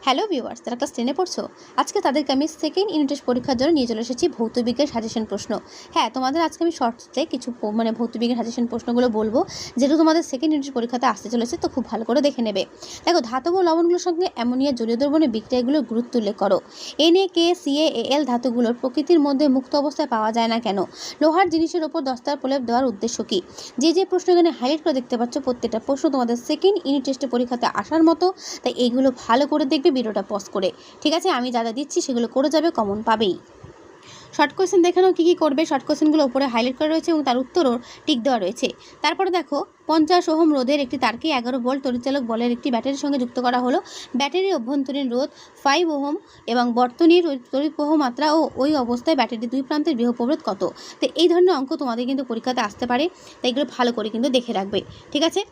Hello viewers, যারা class 10-এ পড়ছো, আজকে তাদেরকে আমি সেকেন্ড ইউনিট টেস্ট পরীক্ষার জন্য নিয়ে চলে এসেছি ভৌতবিজ্ঞান সাজেশন প্রশ্ন। হ্যাঁ, তোমাদের আজকে আমি শর্টসে কিছু ভৌতবিজ্ঞান সাজেশন প্রশ্নগুলো বলবো, যেটা তোমাদের সেকেন্ড ইউনিট পরীক্ষাতে আসতে চলেছে, তো খুব ভালো করে দেখে নেবে। দেখো, ধাতব লবণগুলোর সঙ্গে অ্যামোনিয়া জলীয় দ্রবণের বিক্রিয়াগুলোর গুরুত্ব উল্লেখ করো। NaKCaAl ধাতুগুলোর প্রকৃতির মধ্যে মুক্ত অবস্থায় পাওয়া যায় না কেন? লোহার জিনিসের ওপর দস্তার প্রলেপ দেওয়ার উদ্দেশ্য কী? যে প্রশ্ন এখানে হাইলাইট করে দেখতে পাচ্ছ, প্রত্যেকটা প্রশ্ন তোমাদের সেকেন্ড ইউনিট টেস্টে পরীক্ষাতে আসার মতো, তাই এইগুলো ভালো করে দেখবে ভিডিওটা পজ করে। ঠিক আছে, আমি যা দিচ্ছি সেগুলো করে যাবে, কমন পাবেই। শর্ট কোয়েশ্চেন দেখে নাও কী করবে। শর্ট কোয়েশ্চেনগুলো উপরে হাইলাইট করা রয়েছে এবং তার উত্তরও টিক দেওয়া রয়েছে। তারপরে দেখো, 50 ওহম রোধের একটি তারকে 11 ভোল্ট তড়িৎচালক বলের একটি ব্যাটারির সঙ্গে যুক্ত করা হলো। ব্যাটারির অভ্যন্তরীণ রোধ 5 ওহম এবং বর্তনীর তড়িৎ প্রবাহ মাত্রা ও ওই অবস্থায় ব্যাটারির দুই প্রান্তের বিভব প্রভেদ কত? তো এই ধরনের অঙ্ক তোমাদের কিন্তু পরীক্ষাতে আসতে পারে, তাই এগুলো ভালো করে কিন্তু দেখে রাখবে। ঠিক আছে,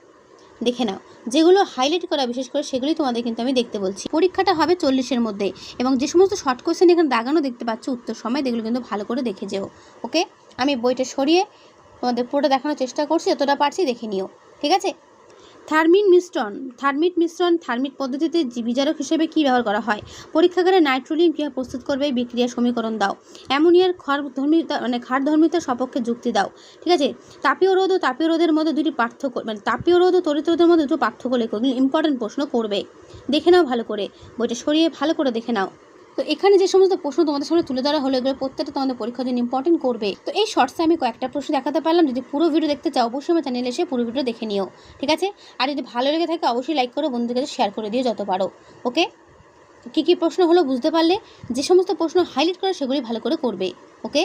দেখে নাও। যেগুলো হাইলাইট করা বিশেষ করে সেগুলোই তোমাদের কিন্তু আমি দেখতে বলছি। পরীক্ষাটা হবে 40-এর মধ্যে, এবং যে সমস্ত শর্ট কোয়েশ্চেন এখানে দাগানো দেখতে পাচ্ছ উত্তর সময়, এগুলো কিন্তু ভালো করে দেখে যেও। ওকে, আমি বইটা সরিয়ে তোমাদের পুরোটা দেখানোর চেষ্টা করছি, যতটা পারছি দেখে নিও। ঠিক আছে। থার্মিট মিশ্রণ থার্মিট পদ্ধতিতে বিজারক হিসেবে কী ব্যবহার করা হয়? পরীক্ষাগারে নাইট্রোলিন ক্রিয়া প্রস্তুত করবে, বিক্রিয়ার সমীকরণ দাও। অ্যামোনিয়ার ক্ষারধর্মিতার সপক্ষে যুক্তি দাও। ঠিক আছে। তাপীয় রোধ ও তাপীয় রোধের মধ্যে দুটি পার্থক্য, তাপীয় রোধ ও তড়িৎ রোধের মধ্যে দুটো পার্থক্য লেখো। এগুলো ইম্পর্টেন্ট প্রশ্ন করবে, দেখে নাও ভালো করে, বইটা সরিয়ে ভালো করে দেখে নাও। তো এখানে যে সমস্ত প্রশ্ন তোমাদের সামনে তুলে ধরা হলো, এগুলো প্রত্যেকটা তোমাদের পরীক্ষার জন্য ইম্পর্টেন্ট করবে। তো এই শর্টসে আমি কয়েকটা প্রশ্ন দেখাতে পারলাম। যদি পুরো ভিডিও দেখতে চাও, অবশ্যই আমার চ্যানেলে এসে পুরো ভিডিও দেখে নিও। ঠিক আছে। আর যদি ভালো লেগে থাকে, অবশ্যই লাইক করো, বন্ধুদের কাছে শেয়ার করে দিও যত পারো। ওকে, কী কী প্রশ্ন হলো বুঝতে পারলে? যে সমস্ত প্রশ্ন হাইলাইট করে সেগুলি ভালো করে করবে। ওকে।